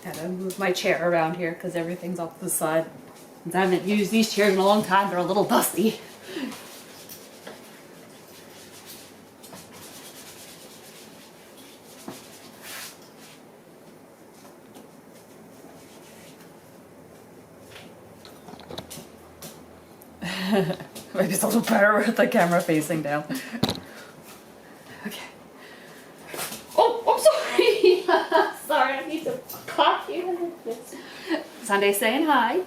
Gotta move my chair around here because everything's off to the side. Since I haven't used these chairs in a long time, they're a little dusty. Maybe it's a little better with the camera facing down. Okay. Oh, I'm sorry. Sorry, I need to clap you. Sunday saying hi.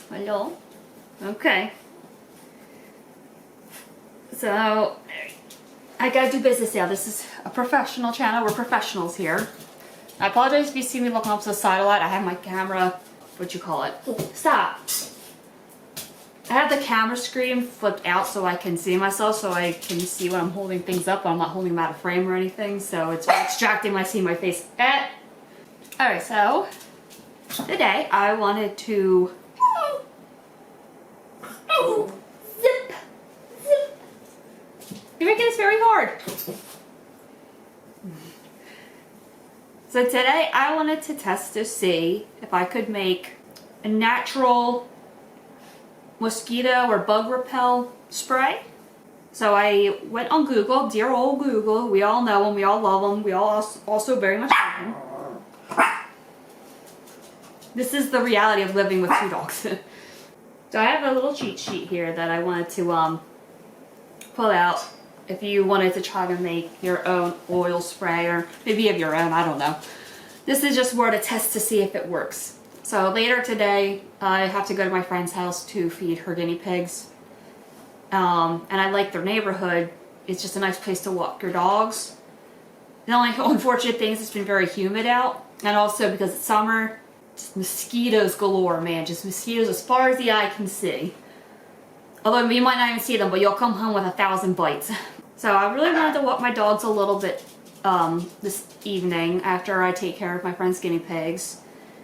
Hello. Okay. So, I gotta do business now. This is a professional channel. We're professionals here. I apologize if you see me looking off to the side a lot. I have my camera, what you call it? Stop. I have the camera screen flipped out so I can see myself, so I can see when I'm holding things up, but I'm not holding them out of frame or anything, so it's distracting when I see my face. Alright, so today I wanted to zip. You're making this very hard. So today I wanted to test to see if I could make a natural mosquito or bug repel spray. So I went on Google, dear old Google. We all know them, we all love them, we all also very much love them. This is the reality of living with 2 dogs. So I have a little cheat sheet here that I wanted to pull out if you wanted to try to make your own oil spray, or maybe you have your own, I don't know. This is just more to test to see if it works. So later today, I have to go to my friend's house to feed her guinea pigs. And I like their neighborhood. It's just a nice place to walk your dogs. The only unfortunate thing is it's been very humid out. And also because it's summer, just mosquitoes galore, man. Just mosquitoes as far as the eye can see. Although you might not even see them, but you'll come home with 1,000 bites. So I really wanted to walk my dogs a little bit this evening after I take care of my friend's guinea pigs.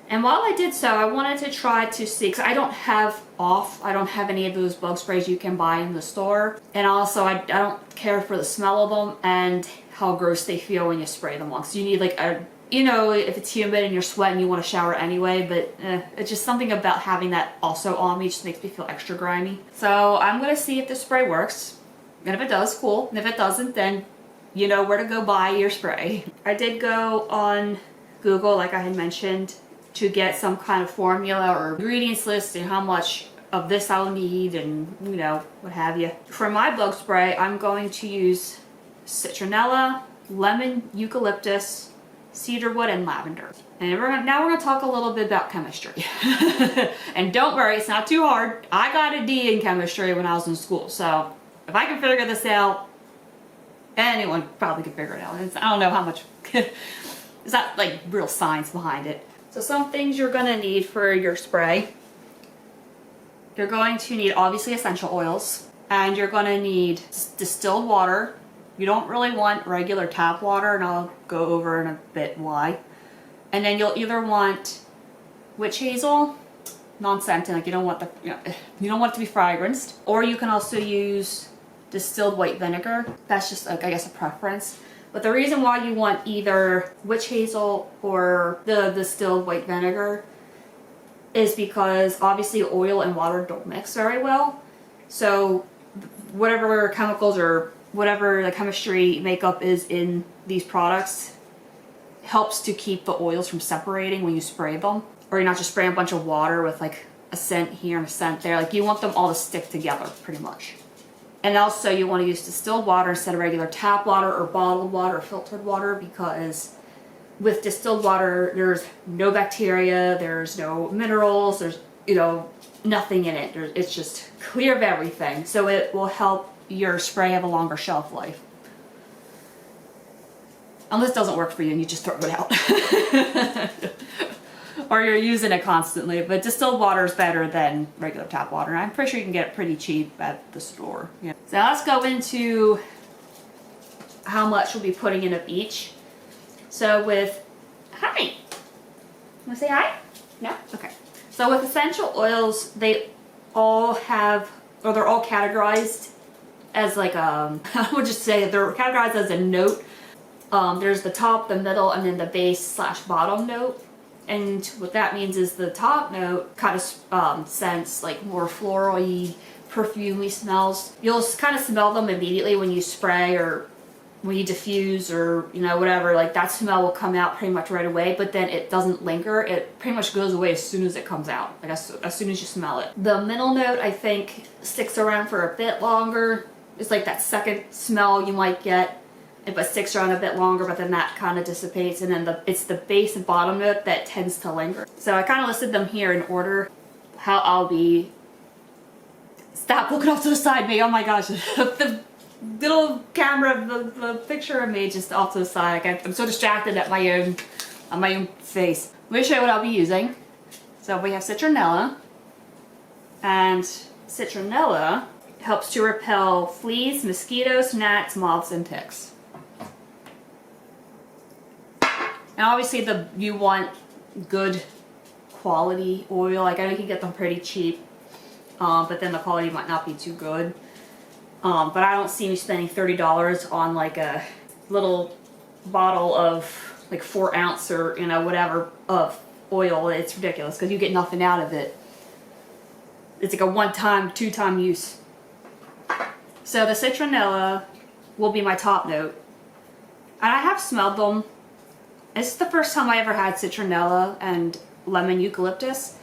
And while I did so, I wanted to try to see, because I don't have any of those bug sprays you can buy in the store. And also, I don't care for the smell of them and how gross they feel when you spray them on. So you need like a, you know, if it's humid and you're sweating, you want to shower anyway. But it's just something about having that also on me just makes me feel extra grimy. So I'm going to see if this spray works. And if it does, cool. And if it doesn't, then you know where to go buy your spray. I did go on Google, like I had mentioned, to get some kind of formula or ingredients list and how much of this I'll need and, you know, what have you. For my bug spray, I'm going to use citronella, lemon, eucalyptus, cedarwood, and lavender. And now we're gonna talk a little bit about chemistry. And don't worry, it's not too hard. I got a D in chemistry when I was in school, so if I can figure this out, anyone probably could figure it out. I don't know how much, it's not like real science behind it. So some things you're going to need for your spray. You're going to need obviously essential oils, and you're going to need distilled water. You don't really want regular tap water, and I'll go over in a bit why. And then you'll either want witch hazel, non-scented, like you don't want you don't want it to be fragranced, or you can also use distilled white vinegar. That's just like, I guess, a preference. But the reason why you want either witch hazel or the distilled white vinegar is because obviously oil and water don't mix very well. So whatever chemicals or whatever the chemistry makeup is in these products helps to keep the oils from separating when you spray them. Or you're not just spraying a bunch of water with like a scent here and a scent there. Like you want them all to stick together pretty much. And also you want to use distilled water instead of regular tap water or bottled water or filtered water, because with distilled water there's no bacteria, there's no minerals, there's, you know, nothing in it. It's just clear of everything. So it will help your spray have a longer shelf life. Unless it doesn't work for you and you just throw it out. Or you're using it constantly, but distilled water is better than regular tap water. I'm pretty sure you can get it pretty cheap at the store. Yeah. So now let's go into how much we'll be putting in of each. So with, hi, wanna say hi? No? Okay. So with essential oils, they all have, or they're all categorized as like, I would just say they're categorized as a note. There's the top, the middle, and then the base slash bottom note. And what that means is the top note kind of scents like more floral-y, perfumey smells. You'll kind of smell them immediately when you spray or when you diffuse or, you know, whatever. Like that smell will come out pretty much right away, but then it doesn't linger. It pretty much goes away as soon as it comes out, like as soon as you smell it. The middle note, I think, sticks around for a bit longer. It's like that second smell you might get, but sticks around a bit longer, but then that kind of dissipates, and then it's the base and bottom note that tends to linger. So I kind of listed them here in order how I'll be. Stop looking off to the side, me. Oh my gosh. The little camera, the picture of me just off to the side. Like I'm so distracted at my own face. Let me show you what I'll be using. So we have citronella, and citronella helps to repel fleas, mosquitoes, gnats, moths, and ticks. And obviously you want good quality oil. Like I know you can get them pretty cheap, but then the quality might not be too good. But I don't see me spending $30 on like a little bottle of like 4 ounce or, you know, whatever of oil. It's ridiculous because you get nothing out of it. It's like a one-time, two-time use. So the citronella will be my top note. And I have smelled them. This is the first time I ever had citronella and lemon eucalyptus.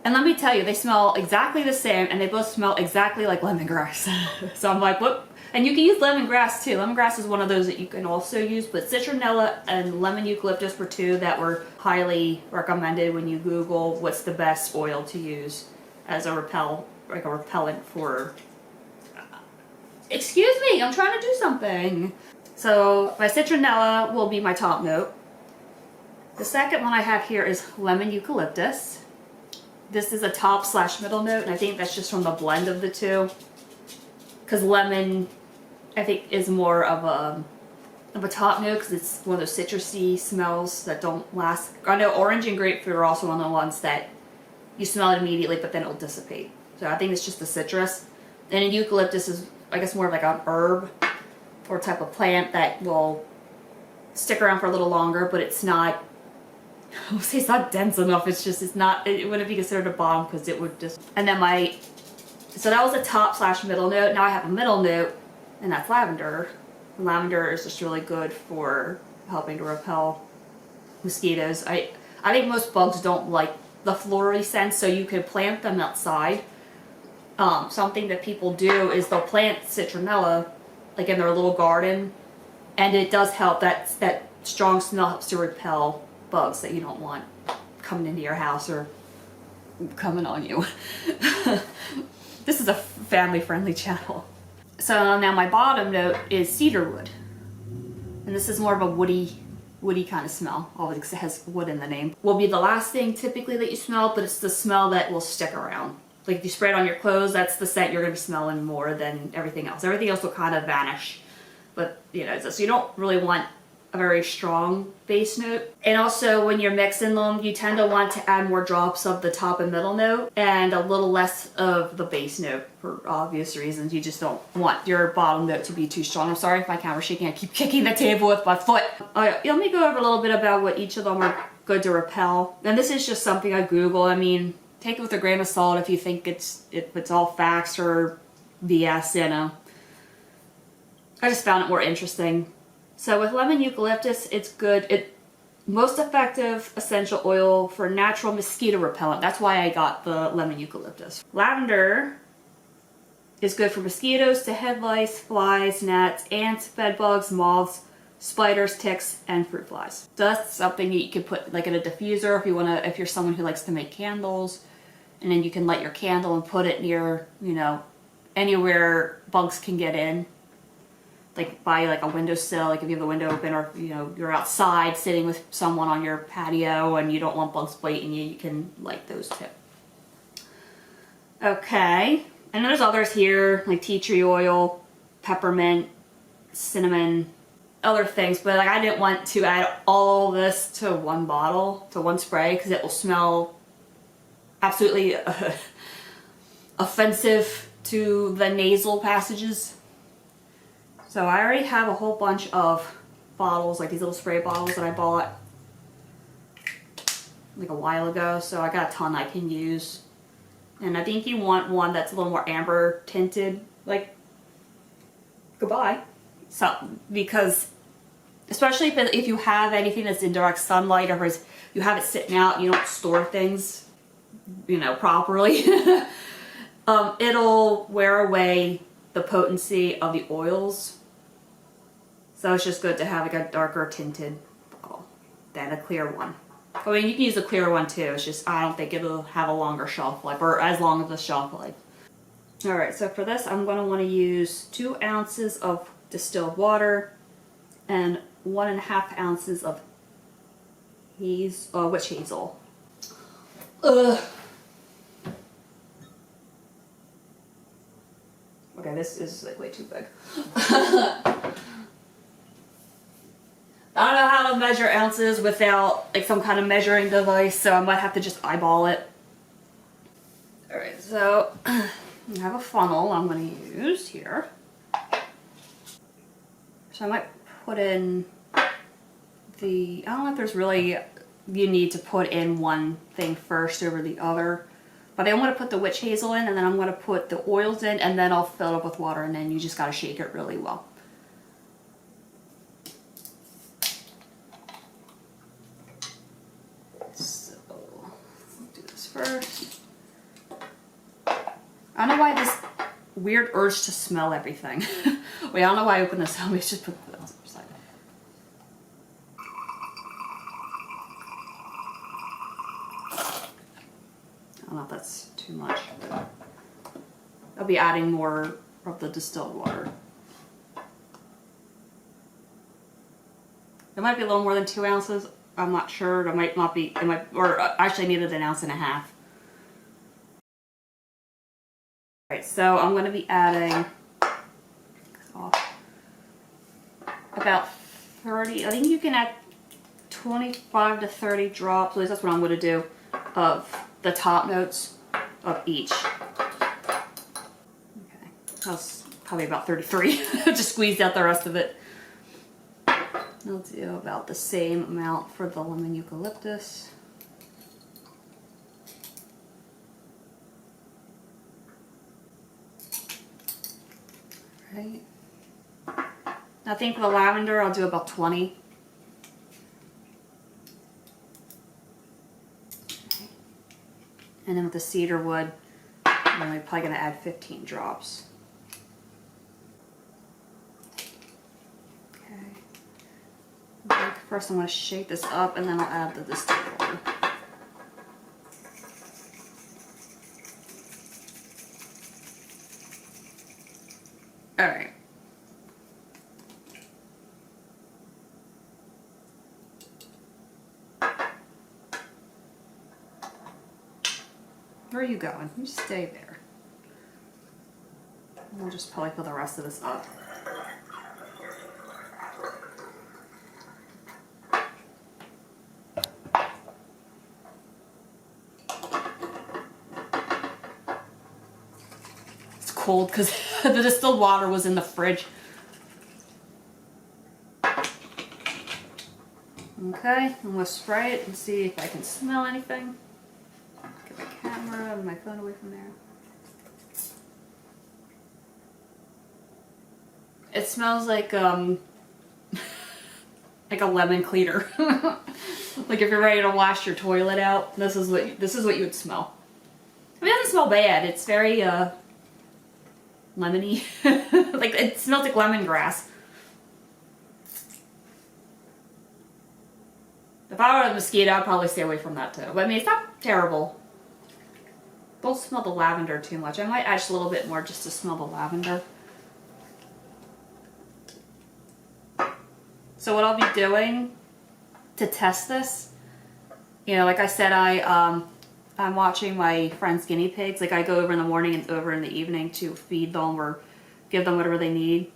And let me tell you, they smell exactly the same, and they both smell exactly like lemongrass. So I'm like, what? And you can use lemongrass too. Lemongrass is one of those that you can also use, but citronella and lemon eucalyptus were two that were highly recommended when you Google what's the best oil to use as a repellent for... Excuse me, I'm trying to do something. So my citronella will be my top note. The second one I have here is lemon eucalyptus. This is a top slash middle note, and I think that's just from the blend of the two. Because lemon, I think, is more of a top note because it's one of those citrusy smells that don't last. I know orange and grapefruit are also one of the ones that you smell it immediately, but then it'll dissipate. So I think it's just the citrus. And eucalyptus is, I guess, more of like an herb or type of plant that will stick around for a little longer, but it's not, I would say it's not dense enough. It's just, it wouldn't be considered a bomb because it would just, and then so that was a top slash middle note. Now I have a middle note, and that's lavender. Lavender is just really good for helping to repel mosquitoes. I think most bugs don't like the floral scent, so you could plant them outside. Something that people do is they'll plant citronella like in their little garden, and it does help. That strong smell helps to repel bugs that you don't want coming into your house or coming on you. This is a family-friendly channel. So now my bottom note is cedarwood, and this is more of a woody kind of smell. Always because it has wood in the name. Will be the last thing typically that you smell, but it's the smell that will stick around. Like if you spray it on your clothes, that's the scent you're going to be smelling more than everything else. Everything else will kind of vanish. But, you know, so you don't really want a very strong base note. And also when you're mixing them, you tend to want to add more drops of the top and middle note and a little less of the base note for obvious reasons. You just don't want your bottom note to be too strong. I'm sorry if my camera's shaking. I keep kicking the table with my foot. Let me go over a little bit about what each of them are good to repel. And this is just something I Google. I mean, take it with a grain of salt if you think it's all facts or BS, you know. I just found it more interesting. So with lemon eucalyptus, it's good. Most effective essential oil for natural mosquito repellent. That's why I got the lemon eucalyptus. Lavender is good for mosquitoes, to head lice, flies, gnats, ants, bedbugs, moths, spiders, ticks, and fruit flies. So that's something that you could put like in a diffuser if you're someone who likes to make candles. And then you can light your candle and put it near, you know, anywhere bugs can get in. Like by like a windowsill, like if you have the window open, or you know, you're outside sitting with someone on your patio and you don't want bugs biting you, you can light those too. Okay, and there's others here like tea tree oil, peppermint, cinnamon, other things, but like I didn't want to add all this to one bottle, to one spray, because it will smell absolutely offensive to the nasal passages. So I already have a whole bunch of bottles, like these little spray bottles that I bought like a while ago. So I got a ton I can use. And I think you want one that's a little more amber tinted, like, goodbye. So, because, especially if you have anything that's in direct sunlight, or if you have it sitting out, you don't store things, you know, properly, it'll wear away the potency of the oils. So it's just good to have like a darker tinted bottle than a clear one. I mean, you can use a clear one too. It's just, I don't think it'll have a longer shelf life, or as long as the shelf life. Alright, so for this, I'm going to want to use 2 ounces of distilled water and 1.5 ounces of witch hazel. Ugh. Okay, this is like way too big. I don't know how to measure ounces without like some kind of measuring device, so I might have to just eyeball it. Alright, so I have a funnel I'm going to use here. So I might put in I don't know if there's really, you need to put in one thing first over the other. But I'm going to put the witch hazel in, and then I'm going to put the oils in, and then I'll fill it up with water, and then you just got to shake it really well. So, I'll do this first. I don't know why this weird urge to smell everything. Wait, I don't know why I opened this. Let me just put the other side. I don't know if that's too much, but I'll be adding more of the distilled water. It might be a little more than 2 ounces. I'm not sure. It might not be. It might, or actually, I needed 1.5 ounces. Alright, so I'm going to be adding about 30. I think you can add 25 to 30 drops. At least that's what I'm going to do, of the top notes of each. Okay, that's probably about 33. Just squeezed out the rest of it. I'll do about the same amount for the lemon eucalyptus. Right. I think for the lavender I'll do about 20. Okay. And then with the cedar wood, I'm probably going to add 15 drops. Okay. First I'm going to shake this up, and then I'll add the distilled water. Alright. Where are you going? You stay there. We'll just probably fill the rest of this up. It's cold because the distilled water was in the fridge. Okay, I'm going to spray it and see if I can smell anything. Get my camera and my phone away from there. It smells like like a lemon cleaner. Like if you're ready to wash your toilet out, this is what you would smell. I mean, it doesn't smell bad. It's very lemony. Like it smells like lemongrass. If I were a mosquito, I'd probably stay away from that too. But I mean, it's not terrible. Don't smell the lavender too much. I might add just a little bit more just to smell the lavender. So what I'll be doing to test this, you know, like I said, I'm watching my friend's guinea pigs. Like I go over in the morning and over in the evening to feed them or give them whatever they need.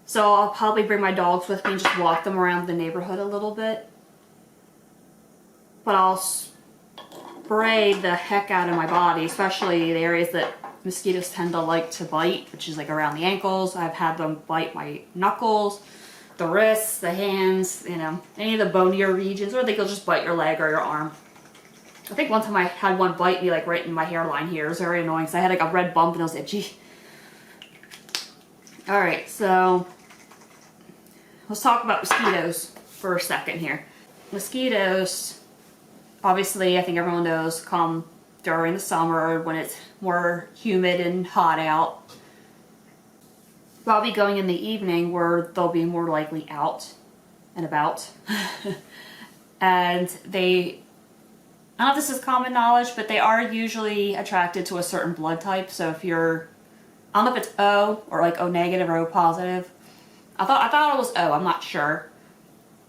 So I'll probably bring my dogs with me and just walk them around the neighborhood a little bit. But I'll spray the heck out of my body, especially the areas that mosquitoes tend to like to bite, which is like around the ankles. I've had them bite my knuckles. the wrists, the hands, you know, any of the bonier regions, or they'll just bite your leg or your arm. I think one time I had one bite me like right in my hairline here. It was very annoying because I had like a red bump and it was itchy. Alright, so let's talk about mosquitoes for a second here. Mosquitoes, obviously, I think everyone knows, come during the summer when it's more humid and hot out. Probably going in the evening where they'll be more likely out and about. And they, I don't know if this is common knowledge, but they are usually attracted to a certain blood type. So if you're, I don't know if it's O or like O negative or O positive. I thought it was O, I'm not sure.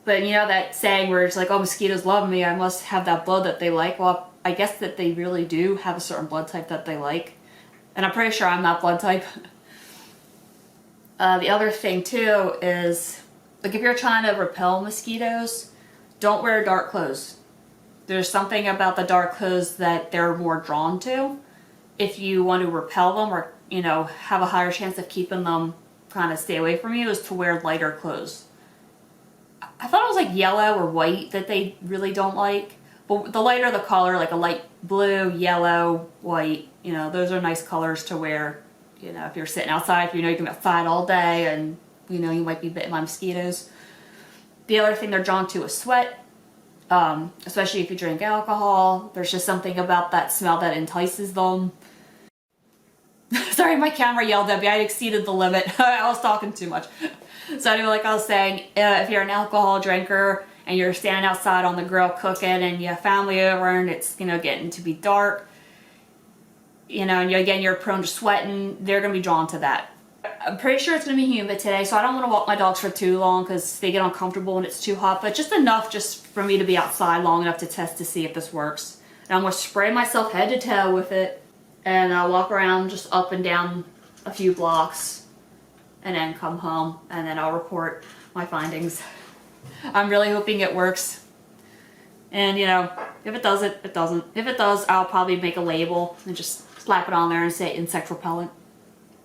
But you know that saying where it's like, oh, mosquitoes love me, I must have that blood that they like. Well, I guess that they really do have a certain blood type that they like. And I'm pretty sure I'm that blood type. The other thing too is, like if you're trying to repel mosquitoes, don't wear dark clothes. There's something about the dark clothes that they're more drawn to. If you want to repel them or, you know, have a higher chance of keeping them kind of stay away from you, is to wear lighter clothes. I thought it was like yellow or white that they really don't like. But the lighter the color, like a light blue, yellow, white, you know, those are nice colors to wear. You know, if you're sitting outside, if you know you can be outside all day and, you know, you might be bitten by mosquitoes. The other thing they're drawn to is sweat. Especially if you drink alcohol. There's just something about that smell that entices them. Sorry, my camera yelled at me. I exceeded the limit. I was talking too much. So anyway, like I was saying, if you're an alcohol drinker and you're standing outside on the grill cooking and you have family over and it's, you know, getting to be dark, you know, and again, you're prone to sweating, they're going to be drawn to that. I'm pretty sure it's going to be humid today, so I don't want to walk my dogs for too long because they get uncomfortable when it's too hot, but just enough just for me to be outside long enough to test to see if this works. And I'm going to spray myself head to toe with it, and I'll walk around just up and down a few blocks, and then come home, and then I'll report my findings. I'm really hoping it works. And, you know, if it doesn't, it doesn't. If it does, I'll probably make a label and just slap it on there and say insect repellent,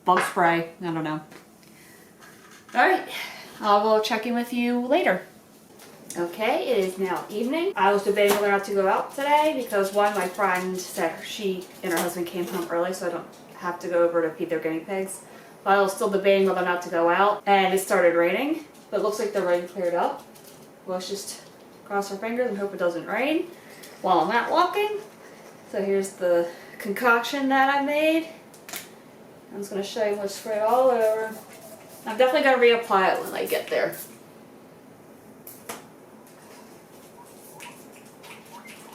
bug spray, I don't know. Alright, I will check in with you later. Okay, it is now evening. I was debating whether or not to go out today because one, my friend said she and her husband came home early, so I don't have to go over to feed their guinea pigs. But I was still debating whether or not to go out, and it started raining, but it looks like the rain cleared up. Let's just cross our fingers and hope it doesn't rain while I'm out walking. So here's the concoction that I made. I'm just going to show you what's sprayed all over. I'm definitely going to reapply it when I get there.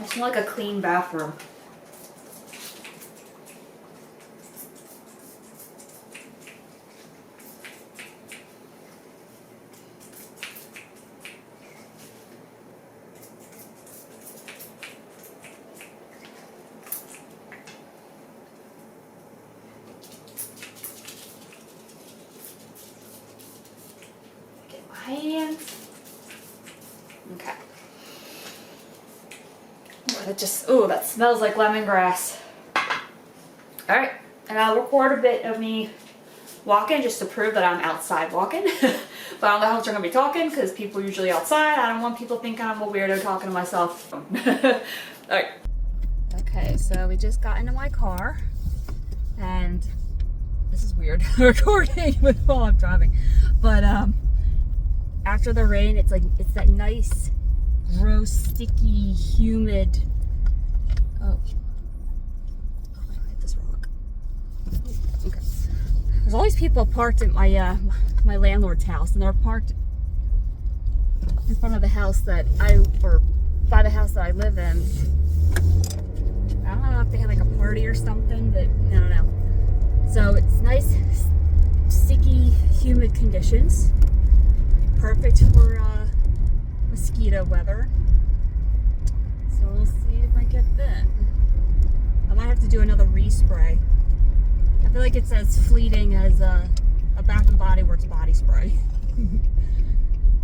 It's like a clean bathroom. Hands. Okay. It just, ooh, that smells like lemongrass. Alright, and I'll record a bit of me walking just to prove that I'm outside walking. But I don't know how much I'm going to be talking because people are usually outside. I don't want people thinking I'm a weirdo talking to myself. Alright. Okay, so we just got into my car and this is weird recording while I'm driving. But after the rain, it's that nice, gross, sticky, humid. Oh, I hit this rock. Oh, okay. There's always people parked at my my landlord's house, and they're parked in front of the house that by the house that I live in. I don't know if they had like a party or something, but I don't know. So it's nice, sticky, humid conditions. Perfect for mosquito weather. So we'll see if I get bit. I might have to do another respray. I feel like it's as fleeting as a Bath and Body Works body spray.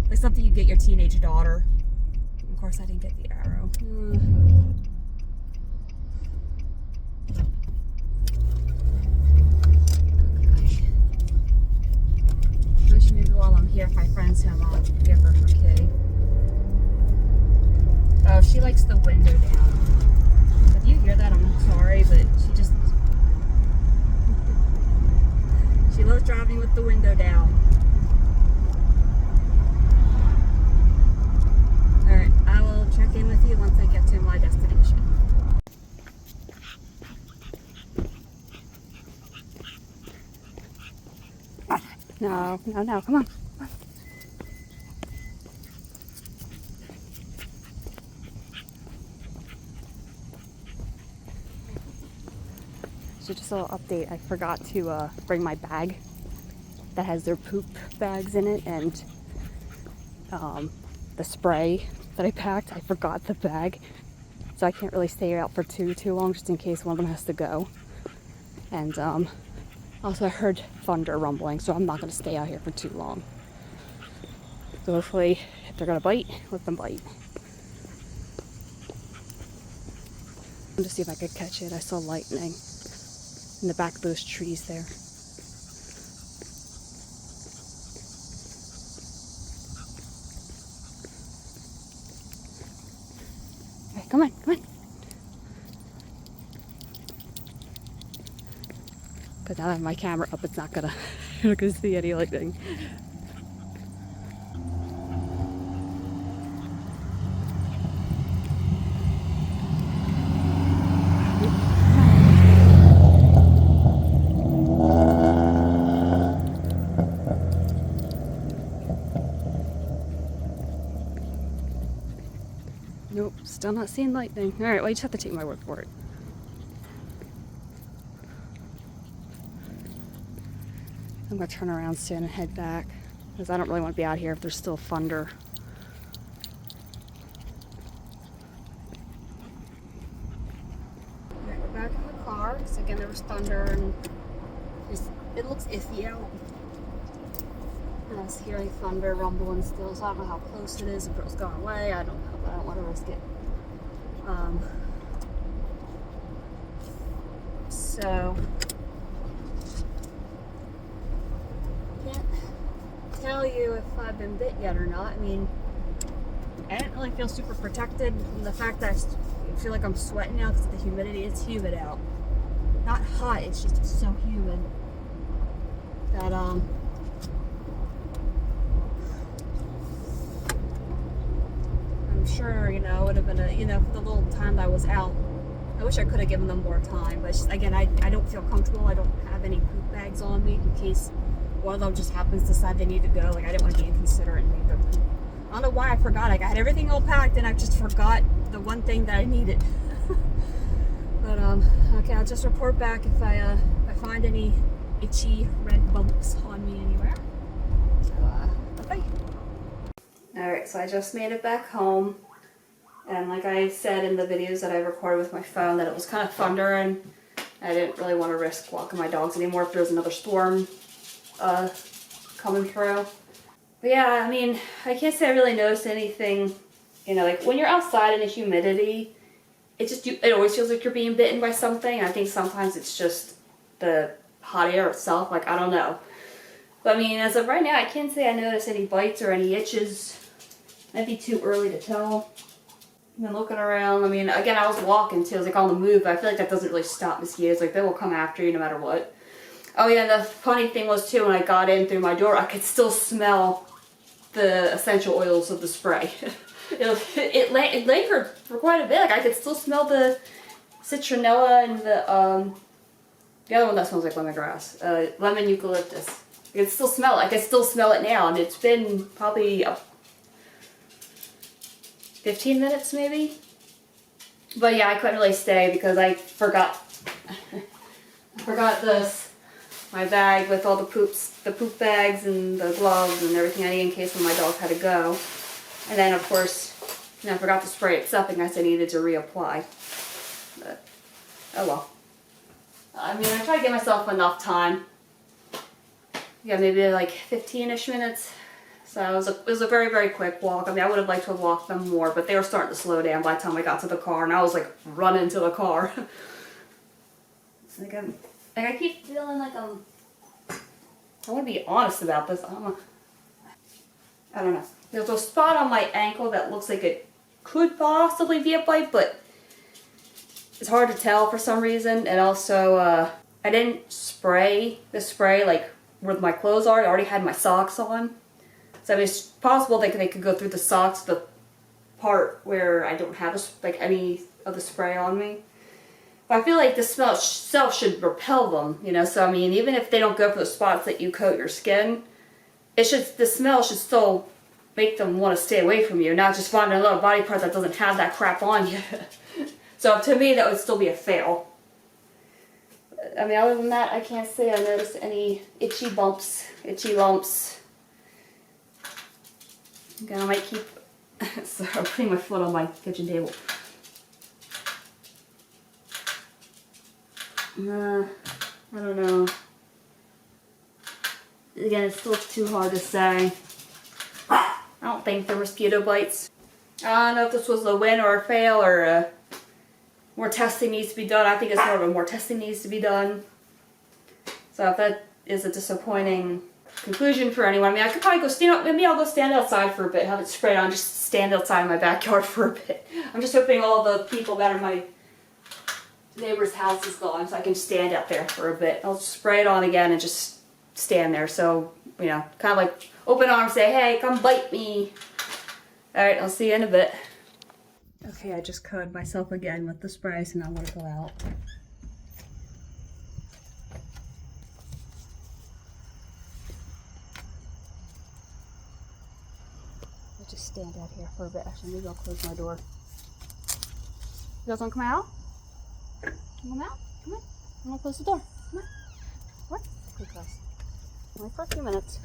Like something you get your teenage daughter. Of course, I didn't get the arrow. Okay. I should maybe while I'm here if my friend's home, I'll give her her key. Oh, she likes the window down. If you hear that, I'm sorry, but she loves driving with the window down. Alright, I will check in with you once I get to my destination. No, come on. So just a little update, I forgot to bring my bag that has their poop bags in it, and the spray that I packed, I forgot the bag. So I can't really stay out for too long, just in case one of them has to go. And also I heard thunder rumbling, so I'm not going to stay out here for too long. So hopefully, if they're going to bite, let them bite. I'm just see if I could catch it. I saw lightning in the back of those trees there. Okay, come on. Because now I have my camera up, it's not gonna, you're not gonna see any lightning. Nope, still not seeing lightning. Alright, well, you just have to take my word for it. I'm gonna turn around soon and head back, because I don't really want to be out here if there's still thunder. Alright, we're back in the car. So again, there was thunder and it looks iffy out. And I was hearing thunder rumbling still, so I don't know how close it is, if it was going away, I don't know, but I don't want to risk it. So can't tell you if I've been bit yet or not. I mean, I didn't really feel super protected from the fact that I feel like I'm sweating now because of the humidity. It's humid out. Not hot, it's just so humid that I'm sure, you know, it would have been for the little time that I was out. I wish I could have given them more time, but just, again, I don't feel comfortable. I don't have any poop bags on me in case one of them just happens to decide they need to go. Like, I didn't want to be inconsiderate and make them poop. I don't know why I forgot. Like, I had everything all packed and I just forgot the one thing that I needed. But okay, I'll just report back if I find any itchy red bumps on me anywhere. So bye. Alright, so I just made it back home. And like I said in the videos that I recorded with my phone, that it was kind of thunder and I didn't really want to risk walking my dogs anymore if there was another storm coming through. But yeah, I mean, I can't say I really noticed anything, like when you're outside in the humidity, it always feels like you're being bitten by something. I think sometimes it's just the hot air itself, like, I don't know. But I mean, as of right now, I can't say I noticed any bites or any itches. Might be too early to tell. I've been looking around. I mean, again, I was walking too. I was like on the move, but I feel like that doesn't really stop mosquitoes. Like, they will come after you no matter what. Oh yeah, the funny thing was too, when I got in through my door, I could still smell the essential oils of the spray. it lingered for quite a bit. Like, I could still smell the citronella and the other one that smells like lemongrass, lemon eucalyptus. I could still smell it. I can still smell it now, and it's been probably 15 minutes maybe. But yeah, I couldn't really stay because I forgot my bag with all the poop bags and the gloves and everything I need in case when my dog had to go. And then of course, I forgot to spray it something I needed to reapply. But oh well. I mean, I try to give myself enough time. Yeah, maybe like 15-ish minutes. So it was a very, very quick walk. I mean, I would have liked to have walked them more, but they were starting to slow down by the time I got to the car, and I was like running to the car. I keep feeling like I want to be honest about this. I don't know. There's a spot on my ankle that looks like it could possibly be a bite, but it's hard to tell for some reason. And also, I didn't spray the spray like where my clothes are. I already had my socks on. So I mean, it's possible they could go through the socks, the part where I don't have like any of the spray on me. But I feel like the smell itself should repel them, you know. So I mean, even if they don't go for the spots that you coat your skin, the smell should still make them want to stay away from you, not just find a little body part that doesn't have that crap on you. So to me, that would still be a fail. I mean, other than that, I can't say I noticed any itchy bumps, itchy lumps. Again, I might keep so I'm putting my foot on my kitchen table. I don't know. Again, it's still too hard to say. I don't think they're mosquito bites. I don't know if this was a win or a fail, or more testing needs to be done. I think it's more of a more testing needs to be done. So if that is a disappointing conclusion for anyone, I mean, I could probably go maybe I'll go stand outside for a bit, have it sprayed on, just stand outside in my backyard for a bit. I'm just hoping all the people that are my neighbor's house is gone, so I can stand out there for a bit. I'll spray it on again and just stand there. So, you know, kind of like open arms, say, hey, come bite me. Alright, I'll see you in a bit. Okay, I just coated myself again with the spray, so now I'm going to go out. I'll just stand out here for a bit. Actually, maybe I'll close my door. You guys want to come out? Come out? Come on. I'm going to close the door. Come on. What? Okay, guys. Only for a few minutes.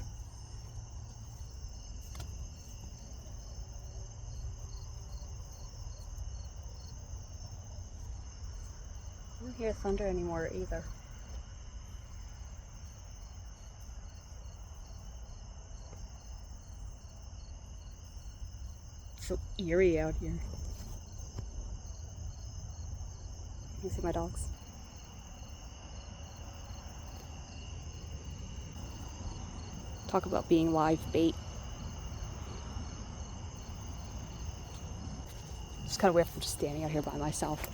I don't hear thunder anymore either. It's so eerie out here. You see my dogs? Talk about being live bait. It's kind of weird from just standing out here by myself.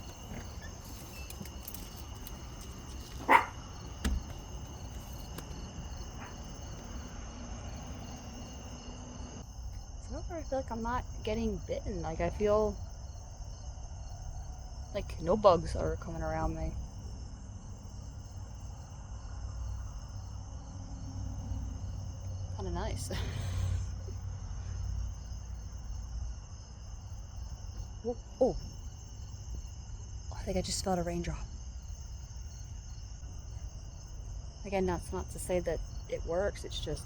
So far I feel like I'm not getting bitten. Like I feel like no bugs are coming around me. Kind of nice. Oh, I think I just felt a raindrop. Again, that's not to say that it works, it's just,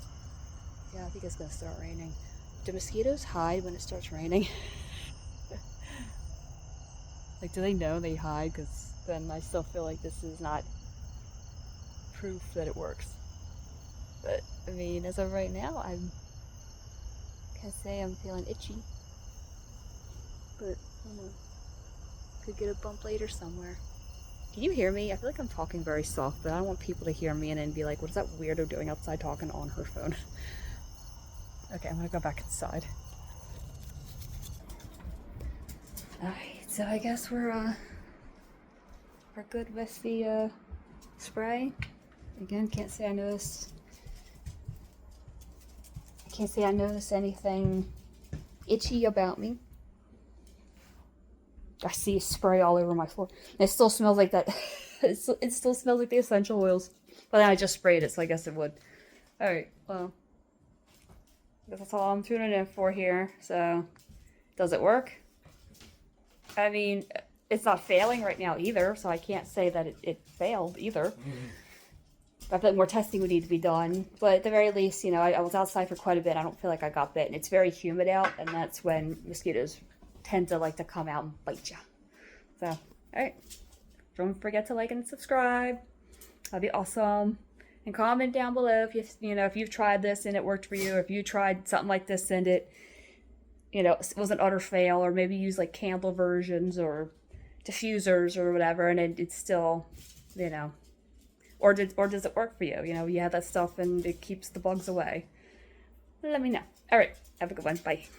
yeah, I think it's gonna start raining. Do mosquitoes hide when it starts raining? Like, do they know they hide? Because then I still feel like this is not proof that it works. But, I mean, as of right now, I can't say I'm feeling itchy. But, I don't know. Could get a bump later somewhere. Can you hear me? I feel like I'm talking very soft, but I don't want people to hear me and then be like, what is that weirdo doing outside talking on her phone? Okay, I'm gonna go back inside. Alright, so I guess we're good with the spray. Again, can't say I noticed anything itchy about me. I see spray all over my floor. And it still smells like that. It still smells like the essential oils. But then I just sprayed it, so I guess it would. Alright, well. That's all I'm tuning in for here. So, does it work? I mean, it's not failing right now either, so I can't say that it failed either. I feel like more testing would need to be done. But at the very least, you know, I was outside for quite a bit. I don't feel like I got bitten. It's very humid out, and that's when mosquitoes tend to like to come out and bite you. So, alright. Don't forget to like and subscribe. That'd be awesome. And comment down below if you've tried this and it worked for you, or if you tried something like this and it, you know, was an utter fail, or maybe use like candle versions or diffusers or whatever, and it's still, you know, or does it work for you? You know, you have that stuff and it keeps the bugs away. Let me know. All right. Have a good one. Bye.